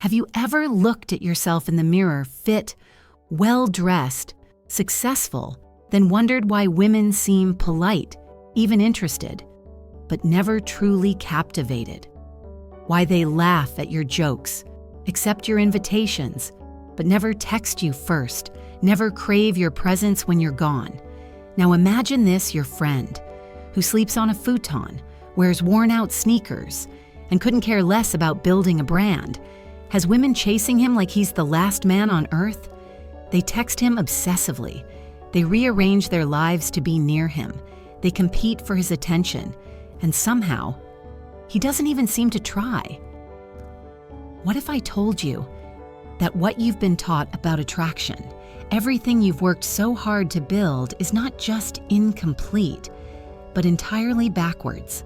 Have you ever looked at yourself in the mirror, fit, well-dressed, successful, then wondered why women seem polite, even interested, but never truly captivated? Why they laugh at your jokes, accept your invitations, but never text you first, never crave your presence when you're gone? Now imagine this your friend, who sleeps on a futon, wears worn-out sneakers, and couldn't care less about building a brand, has women chasing him like he's the last man on earth. They text him obsessively. They rearrange their lives to be near him. They compete for his attention, and somehow, he doesn't even seem to try. What if I told you that what you've been taught about attraction, everything you've worked so hard to build, is not just incomplete, but entirely backwards?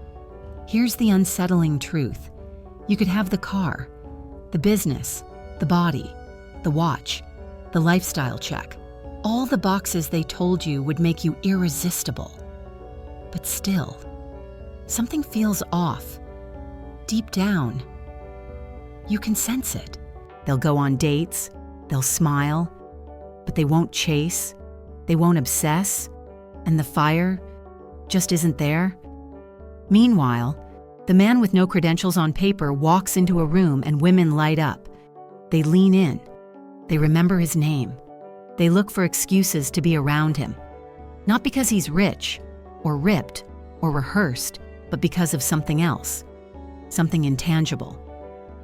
Here's the unsettling truth. You could have the car, the business, the body, the watch, the lifestyle check, all the boxes they told you would make you irresistible. But still, something feels off. Deep down, you can sense it. They'll go on dates, they'll smile, but they won't chase, they won't obsess, and the fire just isn't there. Meanwhile, the man with no credentials on paper walks into a room and women light up. They lean in. They remember his name. They look for excuses to be around him. Not because he's rich, or ripped, or rehearsed, but because of something else. Something intangible.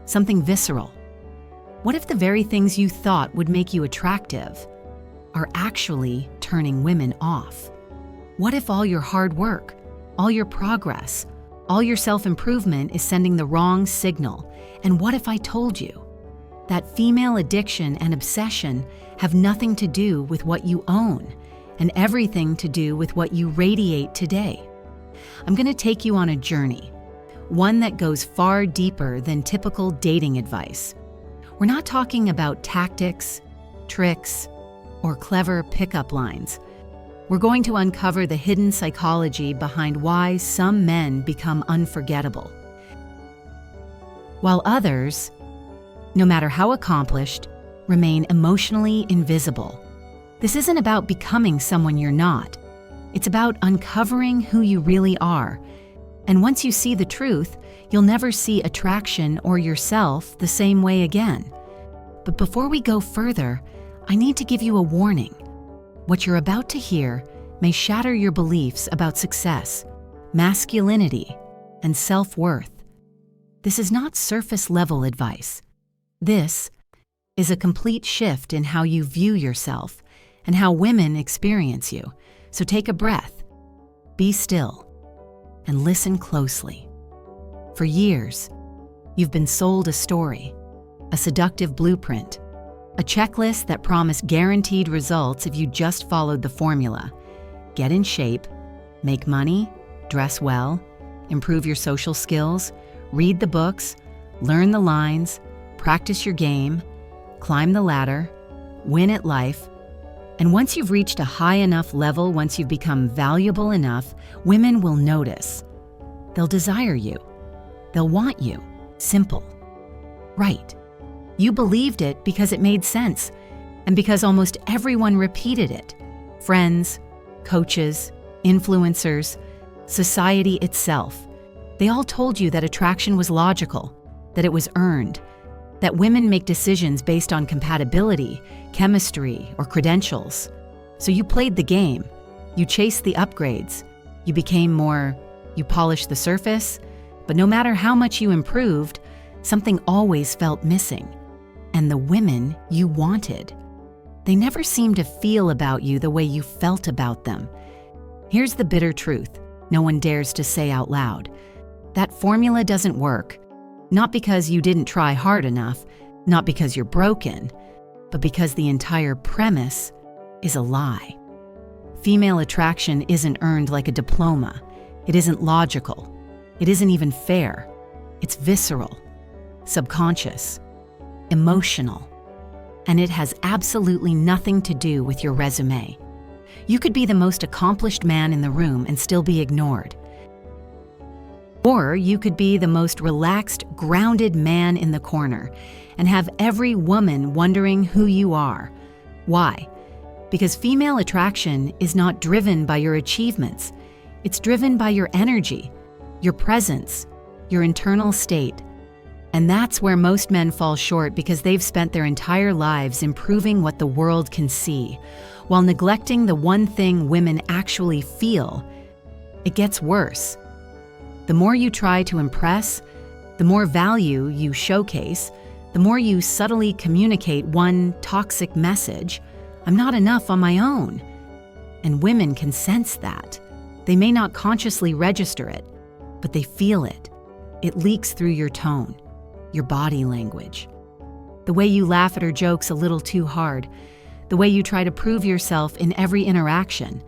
Something visceral. What if the very things you thought would make you attractive are actually turning women off? What if all your hard work, all your progress, all your self-improvement is sending the wrong signal? And what if I told you that female addiction and obsession have nothing to do with what you own and everything to do with what you radiate today? I'm going to take you on a journey, one that goes far deeper than typical dating advice. We're not talking about tactics, tricks, or clever pickup lines. We're going to uncover the hidden psychology behind why some men become unforgettable, while others, no matter how accomplished, remain emotionally invisible. This isn't about becoming someone you're not. It's about uncovering who you really are. And once you see the truth, you'll never see attraction or yourself the same way again. But before we go further, I need to give you a warning. What you're about to hear may shatter your beliefs about success, masculinity, and self-worth. This is not surface-level advice. This is a complete shift in how you view yourself and how women experience you. So take a breath, be still, and listen closely. For years, you've been sold a story, a seductive blueprint, a checklist that promised guaranteed results if you just followed the formula. Get in shape, make money, dress well, improve your social skills, read the books, learn the lines, practice your game, climb the ladder, win at life. And once you've reached a high enough level, once you've become valuable enough, women will notice. They'll desire you. They'll want you. Simple. Right. You believed it because it made sense, and because almost everyone repeated it. Friends, coaches, influencers, society itself. They all told you that attraction was logical, that it was earned, that women make decisions based on compatibility, chemistry, or credentials. So you played the game. You chased the upgrades. You became more, you polished the surface, but no matter how much you improved, something always felt missing. And the women you wanted, they never seemed to feel about you the way you felt about them. Here's the bitter truth no one dares to say out loud. That formula doesn't work. Not because you didn't try hard enough, not because you're broken, but because the entire premise is a lie. Female attraction isn't earned like a diploma. It isn't logical. It isn't even fair. It's visceral, subconscious, emotional, and it has absolutely nothing to do with your resume. You could be the most accomplished man in the room and still be ignored. Or you could be the most relaxed, grounded man in the corner and have every woman wondering who you are. Why? Because female attraction is not driven by your achievements. It's driven by your energy, your presence, your internal state. And that's where most men fall short because they've spent their entire lives improving what the world can see, while neglecting the one thing women actually feel. It gets worse. The more you try to impress, the more value you showcase, the more you subtly communicate one toxic message: I'm not enough on my own. And women can sense that. They may not consciously register it, but they feel it. It leaks through your tone, your body language, the way you laugh at her jokes a little too hard, the way you try to prove yourself in every interaction.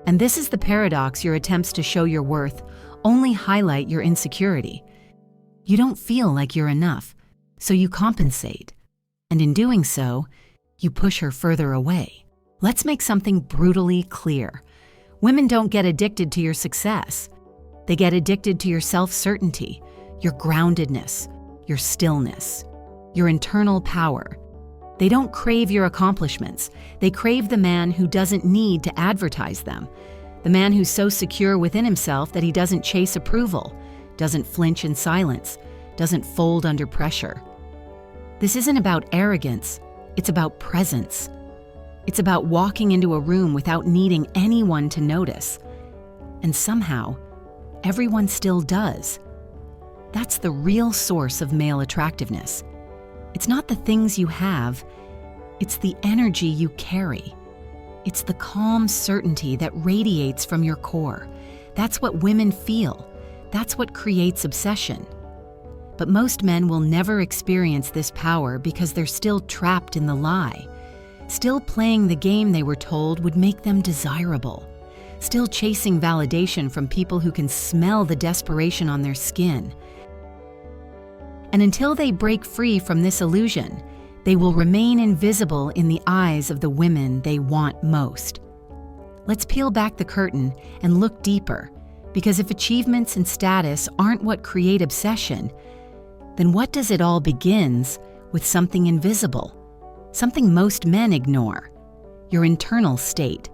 And this is the paradox: your attempts to show your worth only highlight your insecurity. You don't feel like you're enough, so you compensate. And in doing so, you push her further away. Let's make something brutally clear. Women don't get addicted to your success. They get addicted to your self-certainty, your groundedness, your stillness, your internal power. They don't crave your accomplishments. They crave the man who doesn't need to advertise them, the man who's so secure within himself that he doesn't chase approval, doesn't flinch in silence, doesn't fold under pressure. This isn't about arrogance. It's about presence. It's about walking into a room without needing anyone to notice. And somehow, everyone still does. That's the real source of male attractiveness. It's not the things you have, it's the energy you carry. It's the calm certainty that radiates from your core. That's what women feel. That's what creates obsession. But most men will never experience this power because they're still trapped in the lie. Still playing the game they were told would make them desirable. Still chasing validation from people who can smell the desperation on their skin. And until they break free from this illusion, they will remain invisible in the eyes of the women they want most. Let's peel back the curtain and look deeper, because if achievements and status aren't what create obsession, then what does it all begins with something invisible, something most men ignore: your internal state,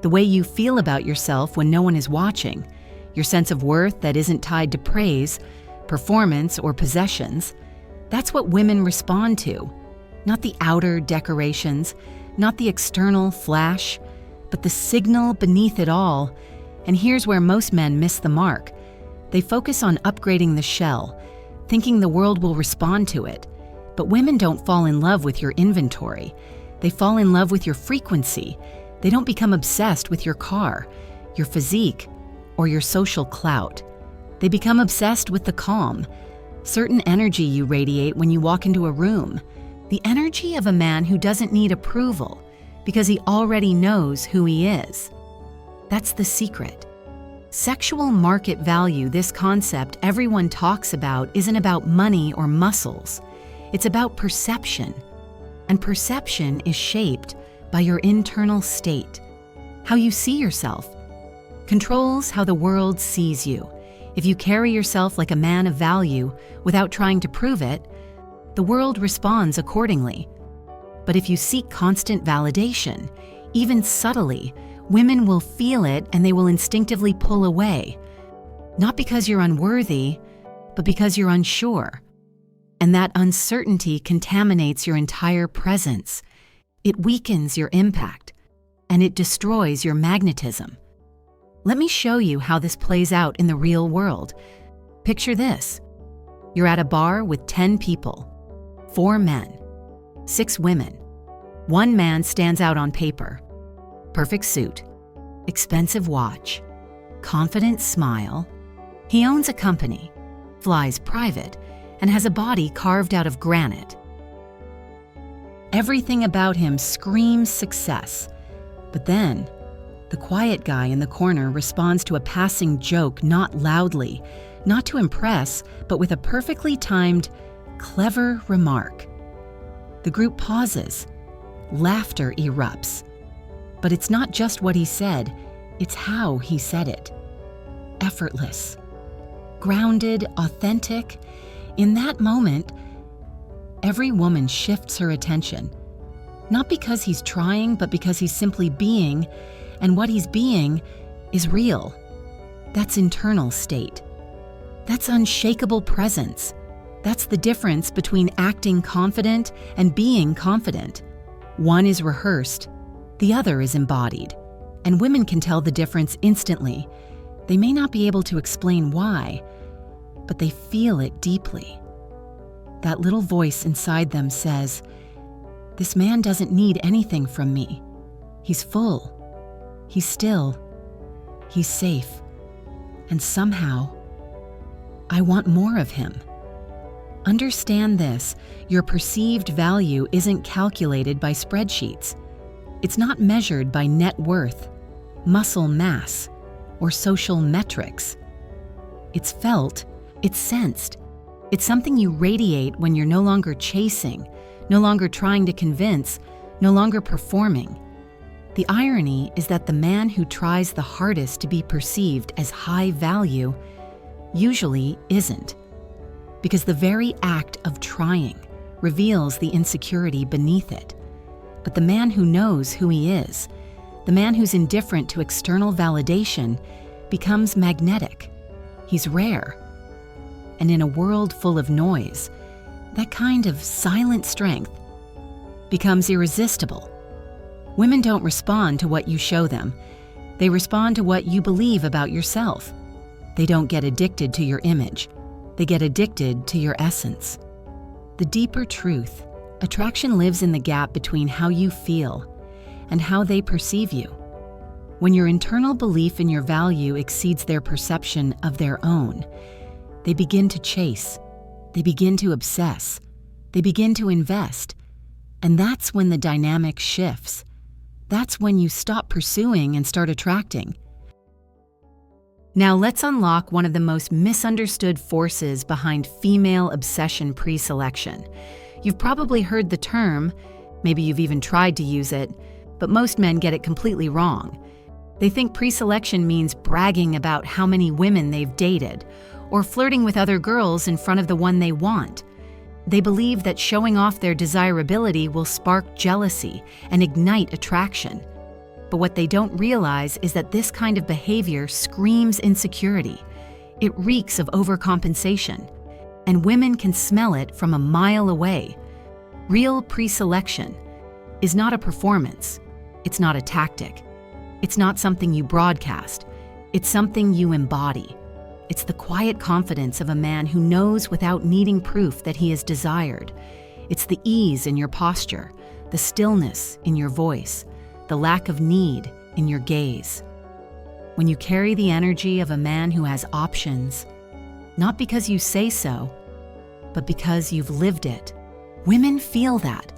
the way you feel about yourself when no one is watching, your sense of worth that isn't tied to praise, performance, or possessions. That's what women respond to, not the outer decorations, not the external flash, but the signal beneath it all. And here's where most men miss the mark. They focus on upgrading the shell, thinking the world will respond to it. But women don't fall in love with your inventory. They fall in love with your frequency. They don't become obsessed with your car, your physique, or your social clout. They become obsessed with the calm, certain energy you radiate when you walk into a room, the energy of a man who doesn't need approval because he already knows who he is. That's the secret. Sexual market value, this concept everyone talks about, isn't about money or muscles. It's about perception. And perception is shaped by your internal state. How you see yourself controls how the world sees you. If you carry yourself like a man of value without trying to prove it, the world responds accordingly. But if you seek constant validation, even subtly, women will feel it and they will instinctively pull away. Not because you're unworthy, but because you're unsure. And that uncertainty contaminates your entire presence. It weakens your impact, and it destroys your magnetism. Let me show you how this plays out in the real world. Picture this. You're at a bar with 10 people, 4 men, 6 women. 1 man stands out on paper. Perfect suit, expensive watch, confident smile. He owns a company, flies private, and has a body carved out of granite. Everything about him screams success. But then, the quiet guy in the corner responds to a passing joke, not loudly, not to impress, but with a perfectly timed, clever remark. The group pauses. Laughter erupts. But it's not just what he said, it's how he said it. Effortless. grounded, authentic, in that moment, every woman shifts her attention. Not because he's trying, but because he's simply being, and what he's being is real. That's internal state. That's unshakable presence. That's the difference between acting confident and being confident. One is rehearsed, the other is embodied, and women can tell the difference instantly. They may not be able to explain why, but they feel it deeply. That little voice inside them says, "This man doesn't need anything from me. He's full. He's still. He's safe. And somehow, I want more of him." Understand this, your perceived value isn't calculated by spreadsheets. It's not measured by net worth, muscle mass, or social metrics. It's felt, it's sensed. It's something you radiate when you're no longer chasing, no longer trying to convince, no longer performing. The irony is that the man who tries the hardest to be perceived as high value usually isn't. Because the very act of trying reveals the insecurity beneath it. But the man who knows who he is, the man who's indifferent to external validation, becomes magnetic. He's rare. And in a world full of noise, that kind of silent strength becomes irresistible. Women don't respond to what you show them. They respond to what you believe about yourself. They don't get addicted to your image. They get addicted to your essence. The deeper truth, attraction lives in the gap between how you feel and how they perceive you. When your internal belief in your value exceeds their perception of their own, they begin to chase, they begin to obsess, they begin to invest, and that's when the dynamic shifts. That's when you stop pursuing and start attracting. Now let's unlock one of the most misunderstood forces behind female obsession pre-selection. You've probably heard the term, maybe you've even tried to use it, but most men get it completely wrong. They think pre-selection means bragging about how many women they've dated, or flirting with other girls in front of the one they want. They believe that showing off their desirability will spark jealousy and ignite attraction. But what they don't realize is that this kind of behavior screams insecurity. It reeks of overcompensation, and women can smell it from a mile away. Real pre-selection is not a performance. It's not a tactic. It's not something you broadcast. It's something you embody. It's the quiet confidence of a man who knows without needing proof that he is desired. It's the ease in your posture, the stillness in your voice, the lack of need in your gaze. When you carry the energy of a man who has options, not because you say so, but because you've lived it, women feel that,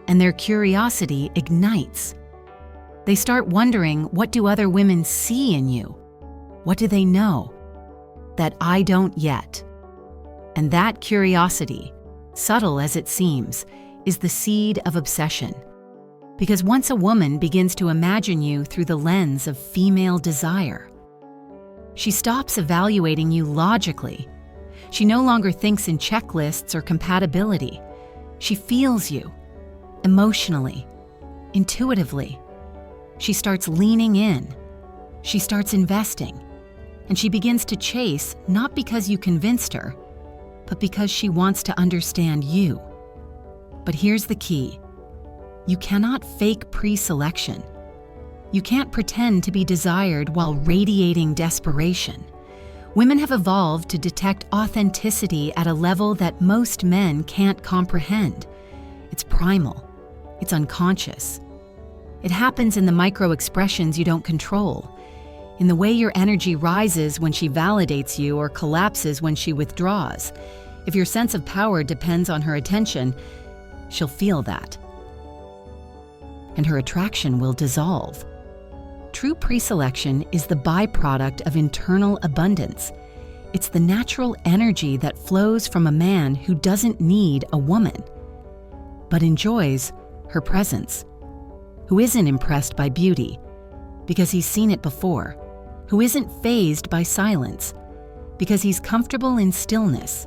and their curiosity ignites. They start wondering, what do other women see in you? What do they know that I don't yet? And that curiosity, subtle as it seems, is the seed of obsession. Because once a woman begins to imagine you through the lens of female desire, she stops evaluating you logically. She no longer thinks in checklists or compatibility. She feels you, emotionally, intuitively. She starts leaning in. She starts investing. And she begins to chase, not because you convinced her, but because she wants to understand you. But here's the key. You cannot fake pre-selection. You can't pretend to be desired while radiating desperation. Women have evolved to detect authenticity at a level that most men can't comprehend. It's primal. It's unconscious. It happens in the micro-expressions you don't control, in the way your energy rises when she validates you or collapses when she withdraws. If your sense of power depends on her attention, she'll feel that. And her attraction will dissolve. True pre-selection is the byproduct of internal abundance. It's the natural energy that flows from a man who doesn't need a woman, but enjoys her presence, who isn't impressed by beauty because he's seen it before, who isn't fazed by silence Because he's comfortable in stillness.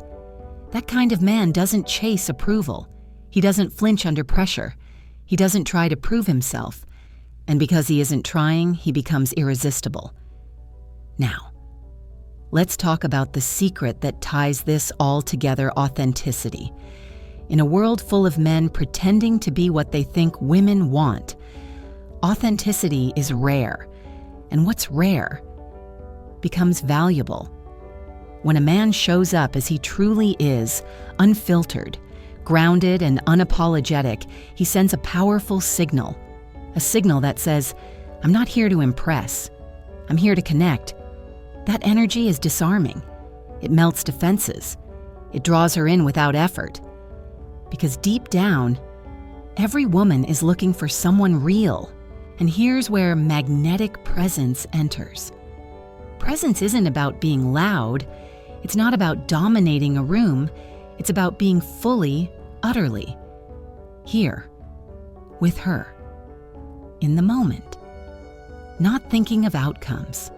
That kind of man doesn't chase approval. He doesn't flinch under pressure. He doesn't try to prove himself. And because he isn't trying, he becomes irresistible. Now, let's talk about the secret that ties this all together: authenticity. In a world full of men pretending to be what they think women want, authenticity is rare. And what's rare becomes valuable. When a man shows up as he truly is, unfiltered, grounded, and unapologetic, he sends a powerful signal. A signal that says, "I'm not here to impress. I'm here to connect." That energy is disarming. It melts defenses. It draws her in without effort. Because deep down, every woman is looking for someone real. And here's where magnetic presence enters. Presence isn't about being loud. It's not about dominating a room. It's about being fully, utterly here, with her, in the moment. Not thinking of outcomes.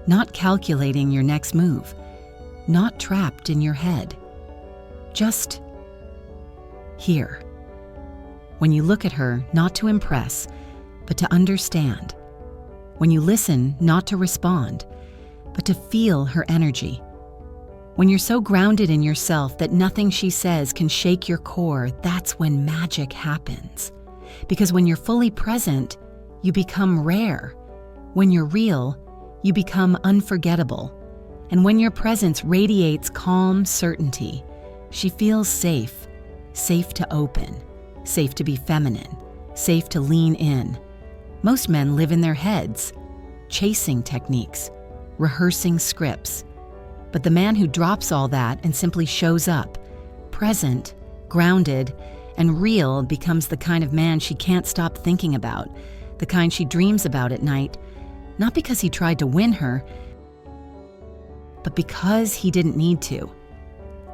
Not calculating your next move. Not trapped in your head. Just here. When you look at her, not to impress, but to understand. When you listen, not to respond, but to feel her energy. When you're so grounded in yourself that nothing she says can shake your core, that's when magic happens. Because when you're fully present, you become rare. When you're real, you become unforgettable. And when your presence radiates calm certainty, she feels safe. Safe to open. Safe to be feminine. Safe to lean in. Most men live in their heads, chasing techniques, rehearsing scripts. But the man who drops all that and simply shows up, present, grounded, and real, becomes the kind of man she can't stop thinking about, the kind she dreams about at night, not because he tried to win her, but because he didn't need to.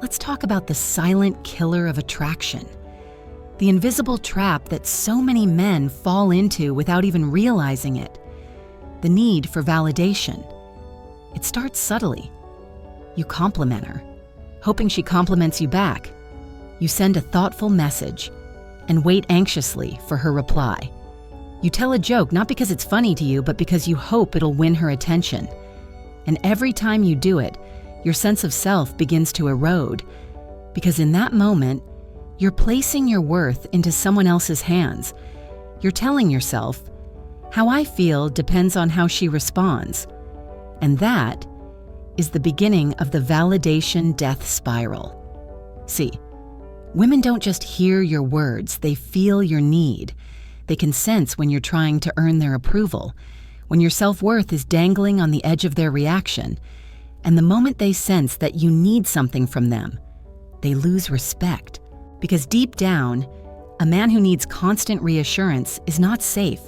Let's talk about the silent killer of attraction. The invisible trap that so many men fall into without even realizing it. The need for validation. It starts subtly. You compliment her, hoping she compliments you back. You send a thoughtful message and wait anxiously for her reply. You tell a joke not because it's funny to you, but because you hope it'll win her attention. And every time you do it, your sense of self begins to erode, because in that moment, you're placing your worth into someone else's hands. You're telling yourself, "How I feel depends on how she responds." And that is the beginning of the validation death spiral. See, women don't just hear your words, they feel your need. They can sense when you're trying to earn their approval, when your self-worth is dangling on the edge of their reaction. And the moment they sense that you need something from them, they lose respect. Because deep down, a man who needs constant reassurance is not safe.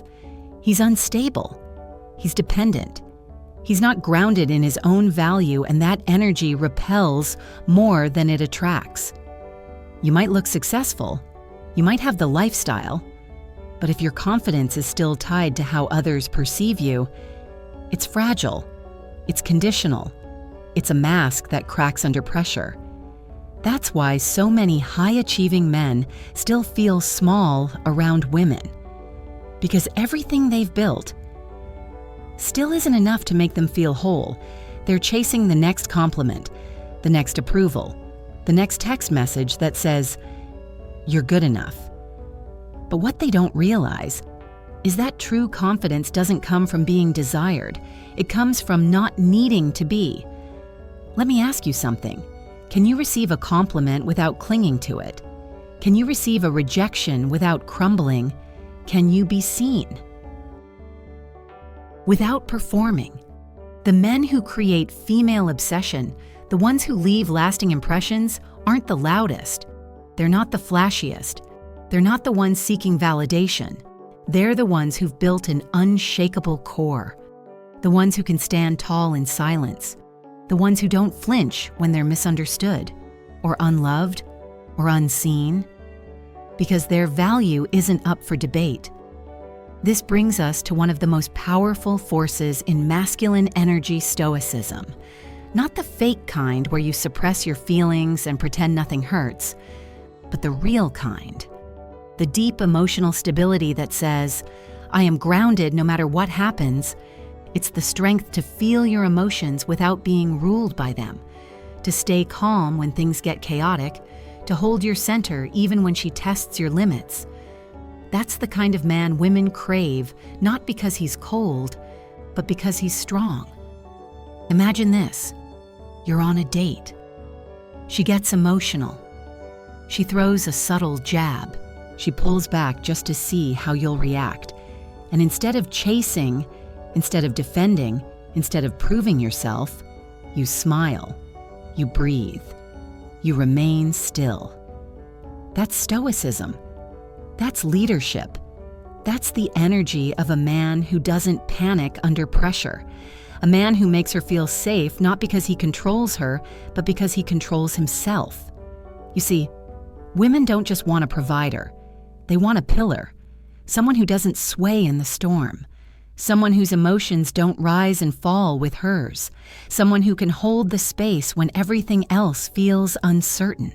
He's unstable. He's dependent. He's not grounded in his own value, and that energy repels more than it attracts. You might look successful. You might have the lifestyle. But if your confidence is still tied to how others perceive you, it's fragile. It's conditional. It's a mask that cracks under pressure. That's why so many high-achieving men still feel small around women. Because everything they've built still isn't enough to make them feel whole. They're chasing the next compliment, the next approval, the next text message that says, "You're good enough." But what they don't realize is that true confidence doesn't come from being desired. It comes from not needing to be. Let me ask you something. Can you receive a compliment without clinging to it? Can you receive a rejection without crumbling? Can you be seen without performing? The men who create female obsession, the ones who leave lasting impressions, aren't the loudest. They're not the flashiest. They're not the ones seeking validation. They're the ones who've built an unshakable core. The ones who can stand tall in silence. The ones who don't flinch when they're misunderstood, or unloved, or unseen. Because their value isn't up for debate. This brings us to one of the most powerful forces in masculine energy Stoicism, Not the fake kind where you suppress your feelings and pretend nothing hurts, but the real kind. The deep emotional stability that says, I am grounded no matter what happens. It's the strength to feel your emotions without being ruled by them, to stay calm when things get chaotic, to hold your center even when she tests your limits. That's the kind of man women crave, not because he's cold, but because he's strong. Imagine this. You're on a date. She gets emotional. She throws a subtle jab. She pulls back just to see how you'll react. And instead of chasing, instead of defending, instead of proving yourself, you smile, you breathe, you remain still. That's Stoicism. That's leadership. That's the energy of a man who doesn't panic under pressure. A man who makes her feel safe not because he controls her, but because he controls himself. You see, women don't just want a provider. They want a pillar. Someone who doesn't sway in the storm. Someone whose emotions don't rise and fall with hers. Someone who can hold the space when everything else feels uncertain.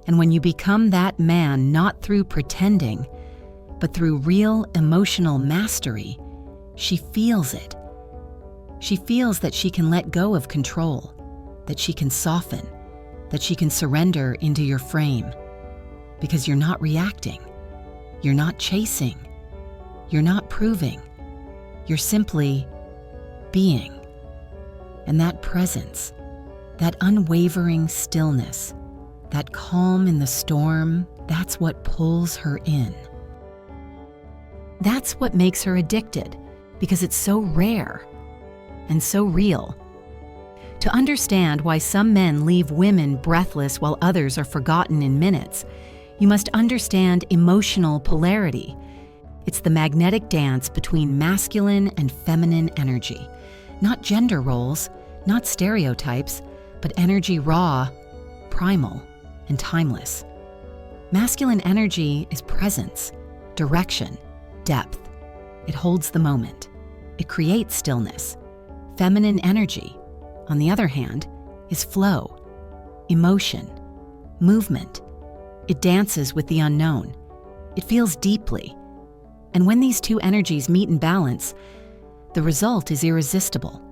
And when you become that man not through pretending, but through real emotional mastery, she feels it. She feels that she can let go of control, that she can soften, that she can surrender into your frame. Because you're not reacting. You're not chasing. You're not proving. You're simply being. And that presence, that unwavering stillness, that calm in the storm, that's what pulls her in. That's what makes her addicted, because it's so rare and so real. To understand why some men leave women breathless while others are forgotten in minutes, you must understand emotional polarity. It's the magnetic dance between masculine and feminine energy. Not gender roles, not stereotypes, but energy raw, primal, and timeless. Masculine energy is presence, direction, depth. It holds the moment. It creates stillness. Feminine energy, on the other hand, is flow, emotion, movement. It dances with the unknown. It feels deeply. And when these two energies meet in balance, the result is irresistible.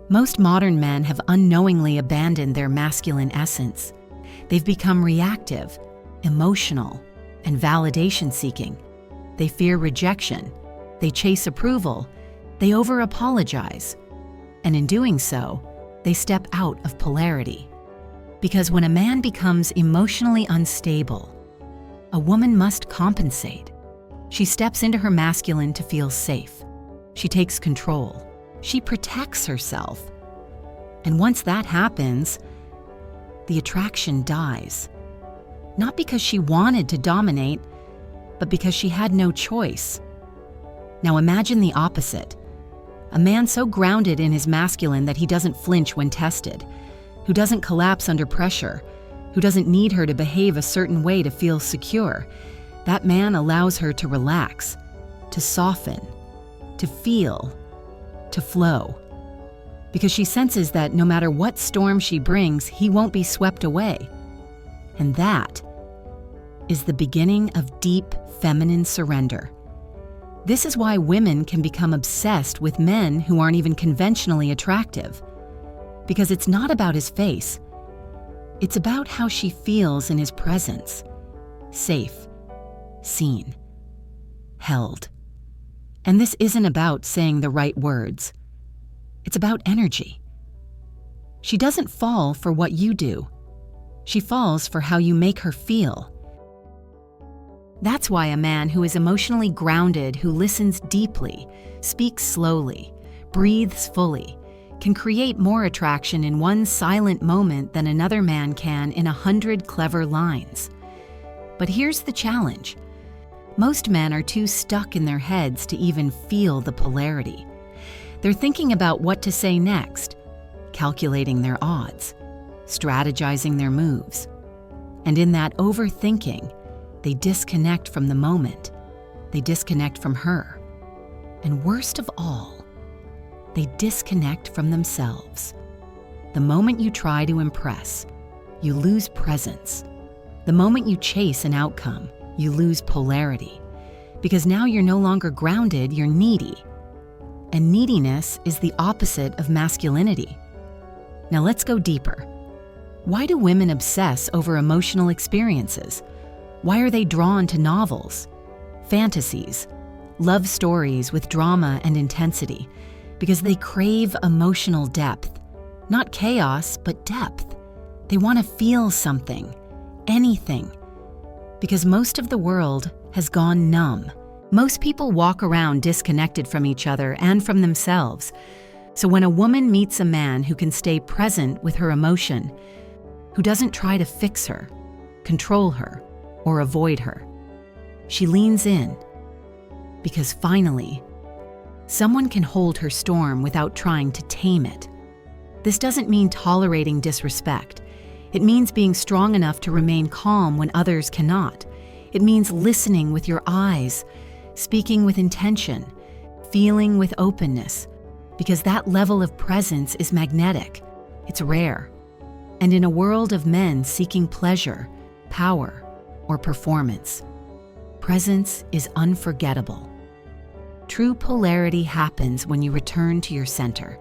Most modern men have unknowingly abandoned their masculine essence. They've become reactive, emotional, and validation-seeking. They fear rejection. They chase approval. They over-apologize. And in doing so, they step out of polarity. Because when a man becomes emotionally unstable, a woman must compensate. She steps into her masculine to feel safe. She takes control. She protects herself. And once that happens, the attraction dies. Not because she wanted to dominate, but because she had no choice. Now imagine the opposite. A man so grounded in his masculine that he doesn't flinch when tested, who doesn't collapse under pressure, who doesn't need her to behave a certain way to feel secure. That man allows her to relax, to soften, to feel, to flow. Because she senses that no matter what storm she brings, he won't be swept away. And that is the beginning of deep feminine surrender. This is why women can become obsessed with men who aren't even conventionally attractive. Because it's not about his face. It's about how she feels in his presence. Safe, seen, held. And this isn't about saying the right words. It's about energy. She doesn't fall for what you do. She falls for how you make her feel. That's why a man who is emotionally grounded, who listens deeply, speaks slowly, breathes fully, can create more attraction in one silent moment than another man can in 100 clever lines. But here's the challenge. Most men are too stuck in their heads to even feel the polarity. They're thinking about what to say next, calculating their odds, strategizing their moves. And in that overthinking, they disconnect from the moment. They disconnect from her. And worst of all, they disconnect from themselves. The moment you try to impress, you lose presence. The moment you chase an outcome, you lose polarity. Because now you're no longer grounded, you're needy. And neediness is the opposite of masculinity. Now let's go deeper. Why do women obsess over emotional experiences? Why are they drawn to novels, fantasies, love stories with drama and intensity? Because they crave emotional depth. Not chaos, but depth. They want to feel something, anything. Because most of the world has gone numb. Most people walk around disconnected from each other and from themselves. So when a woman meets a man who can stay present with her emotion, who doesn't try to fix her, control her, or avoid her, she leans in. Because finally, someone can hold her storm without trying to tame it. This doesn't mean tolerating disrespect. It means being strong enough to remain calm when others cannot. It means listening with your eyes, speaking with intention, feeling with openness, because that level of presence is magnetic. It's rare. And in a world of men seeking pleasure, power, or performance, presence is unforgettable. True polarity happens when you return to your center,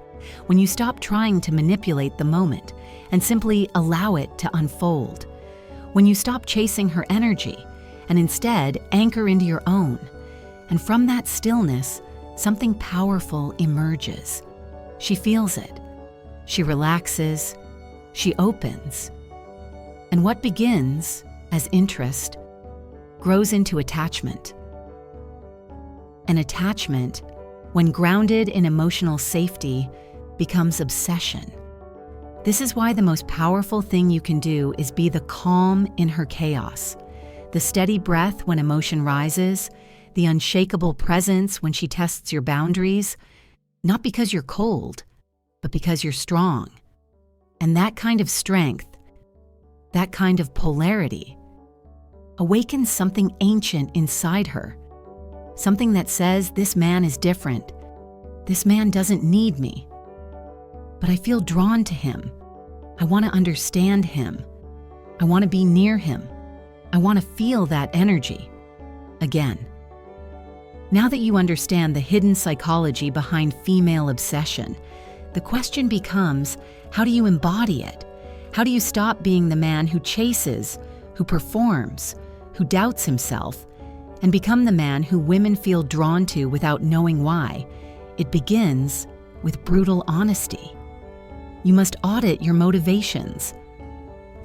when you stop trying to manipulate the moment and simply allow it to unfold, when you stop chasing her energy and instead anchor into your own. And from that stillness, something powerful emerges. She feels it. She relaxes. She opens. And what begins as interest grows into attachment. An attachment, when grounded in emotional safety, becomes obsession. This is why the most powerful thing you can do is be the calm in her chaos, the steady breath when emotion rises, the unshakable presence when she tests your boundaries, not because you're cold, but because you're strong. And that kind of strength, that kind of polarity, awakens something ancient inside her, something that says, this man is different. This man doesn't need me. But I feel drawn to him. I want to understand him. I want to be near him. I want to feel that energy. Again. Now that you understand the hidden psychology behind female obsession, the question becomes, how do you embody it? How do you stop being the man who chases, who performs, who doubts himself, and become the man who women feel drawn to without knowing why? It begins with brutal honesty. You must audit your motivations.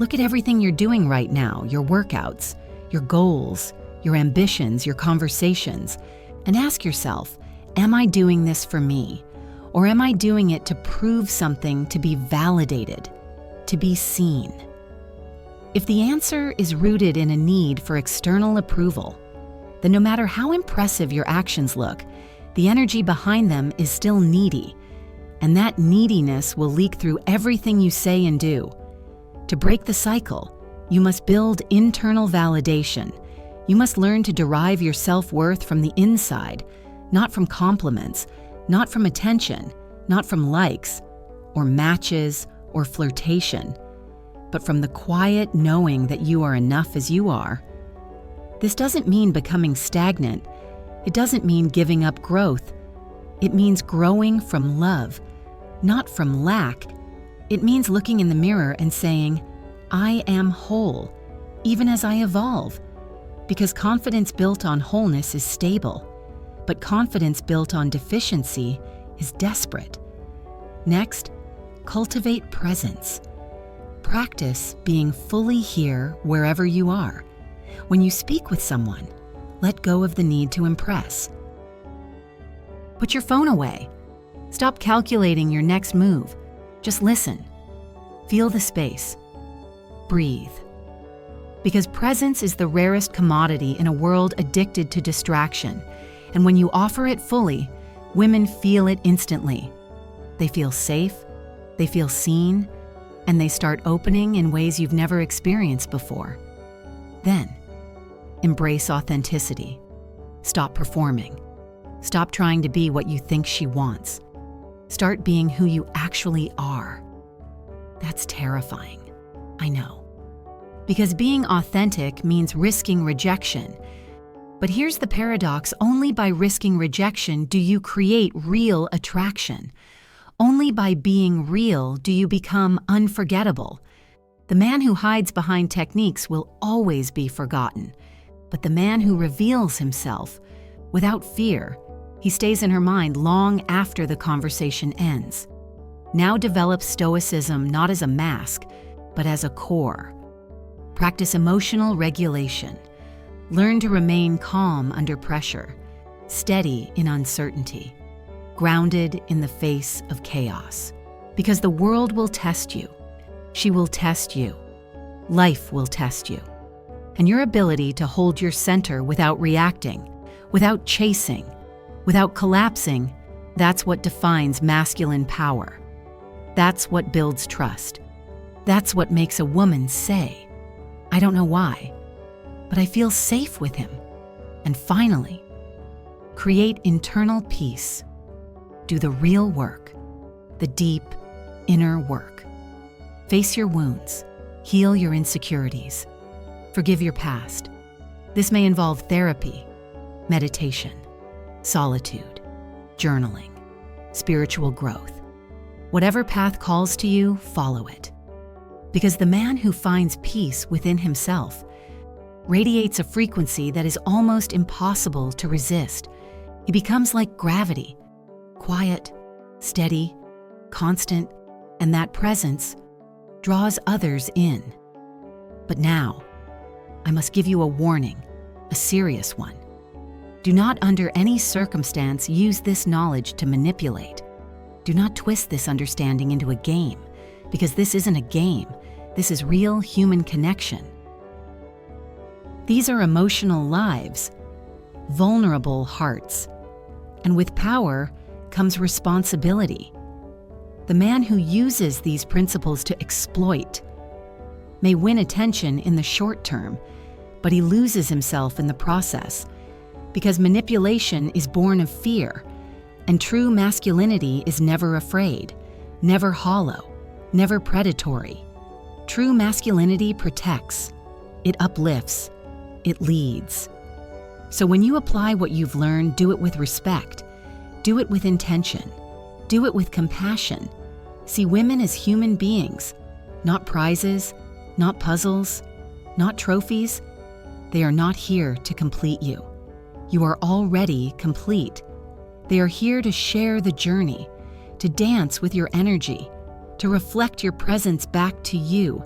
Look at everything you're doing right now, your workouts, your goals, your ambitions, your conversations, and ask yourself, am I doing this for me? Or am I doing it to prove something, to be validated, to be seen? If the answer is rooted in a need for external approval, then no matter how impressive your actions look, the energy behind them is still needy, and that neediness will leak through everything you say and do. To break the cycle, you must build internal validation. You must learn to derive your self-worth from the inside, not from compliments, not from attention, not from likes, or matches, or flirtation, but from the quiet knowing that you are enough as you are. This doesn't mean becoming stagnant. It doesn't mean giving up growth. It means growing from love, not from lack. It means looking in the mirror and saying, I am whole, even as I evolve. Because confidence built on wholeness is stable, but confidence built on deficiency is desperate. Next, cultivate presence. Practice being fully here wherever you are. When you speak with someone, let go of the need to impress. Put your phone away. Stop calculating your next move. Just listen. Feel the space. Breathe. Because presence is the rarest commodity in a world addicted to distraction. And when you offer it fully, women feel it instantly. They feel safe, they feel seen, and they start opening in ways you've never experienced before. Then, embrace authenticity. Stop performing. Stop trying to be what you think she wants. Start being who you actually are. That's terrifying. I know. Because being authentic means risking rejection. But here's the paradox: only by risking rejection do you create real attraction. Only by being real do you become unforgettable. The man who hides behind techniques will always be forgotten. But the man who reveals himself without fear, he stays in her mind long after the conversation ends. Now develop Stoicism not as a mask, but as a core. Practice emotional regulation. Learn to remain calm under pressure, steady in uncertainty, grounded in the face of chaos. Because the world will test you. She will test you. Life will test you. And your ability to hold your center without reacting, without chasing, without collapsing, that's what defines masculine power. That's what builds trust. That's what makes a woman say, "I don't know why, but I feel safe with him." And finally, create internal peace. Do the real work, the deep inner work. Face your wounds, heal your insecurities, forgive your past. This may involve therapy, meditation, solitude, journaling, spiritual growth. Whatever path calls to you, follow it. Because the man who finds peace within himself radiates a frequency that is almost impossible to resist. He becomes like gravity, quiet, steady, constant, and that presence draws others in. But now, I must give you a warning, a serious one. Do not under any circumstance use this knowledge to manipulate. Do not twist this understanding into a game, because this isn't a game. This is real human connection. These are emotional lives, vulnerable hearts, and with power comes responsibility. The man who uses these principles to exploit may win attention in the short term, but he loses himself in the process, because manipulation is born of fear, and true masculinity is never afraid, never hollow, never predatory. True masculinity protects, it uplifts, it leads. So when you apply what you've learned, do it with respect, do it with intention, do it with compassion. See women as human beings, not prizes, not puzzles, not trophies. They are not here to complete you. You are already complete. They are here to share the journey, to dance with your energy, to reflect your presence back to you.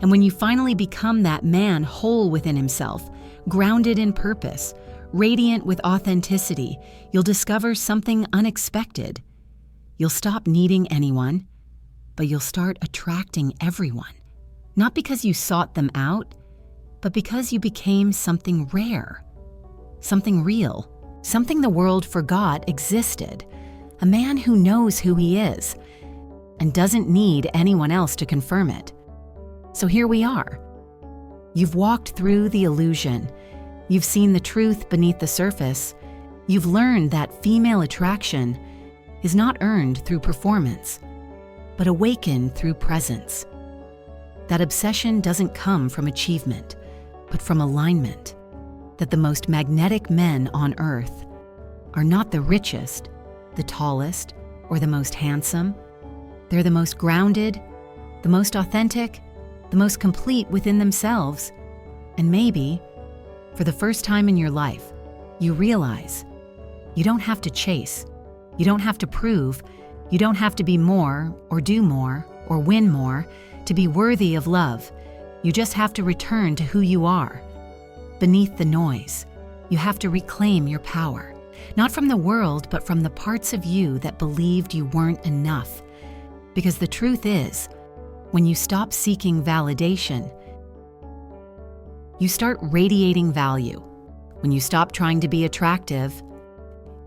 And when you finally become that man whole within himself, grounded in purpose, radiant with authenticity, you'll discover something unexpected. You'll stop needing anyone, but you'll start attracting everyone. Not because you sought them out, but because you became something rare, something real, something the world forgot existed. A man who knows who he is and doesn't need anyone else to confirm it. So here we are. You've walked through the illusion. You've seen the truth beneath the surface. You've learned that female attraction is not earned through performance, but awakened through presence. That obsession doesn't come from achievement, but from alignment. That the most magnetic men on earth are not the richest, the tallest, or the most handsome. They're the most grounded, the most authentic, the most complete within themselves. And maybe, for the first time in your life, you realize you don't have to chase, you don't have to prove, you don't have to be more or do more or win more to be worthy of love. You just have to return to who you are. Beneath the noise, you have to reclaim your power, not from the world, but from the parts of you that believed you weren't enough. Because the truth is, when you stop seeking validation, you start radiating value. When you stop trying to be attractive,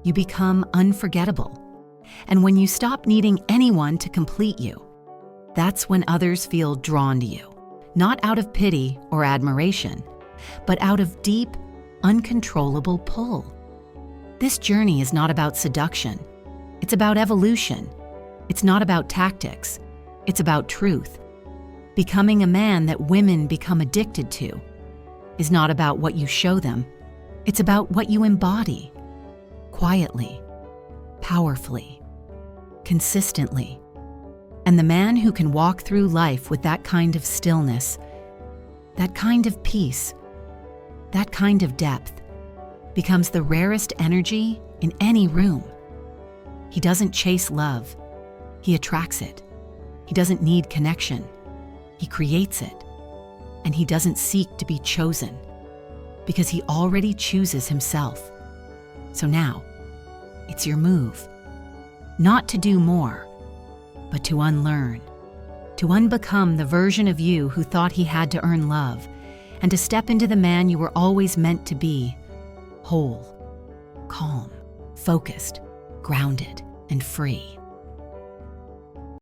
you become unforgettable. And when you stop needing anyone to complete you, that's when others feel drawn to you, not out of pity or admiration, but out of deep, uncontrollable pull. This journey is not about seduction. It's about evolution. It's not about tactics. It's about truth. Becoming a man that women become addicted to is not about what you show them. It's about what you embody, quietly, powerfully, consistently. And the man who can walk through life with that kind of stillness, that kind of peace, that kind of depth, becomes the rarest energy in any room. He doesn't chase love, he attracts it. He doesn't need connection, he creates it. And he doesn't seek to be chosen, because he already chooses himself. So now, it's your move. Not to do more, but to unlearn, to unbecome the version of you who thought he had to earn love, and to step into the man you were always meant to be, whole, calm, focused, grounded, and free.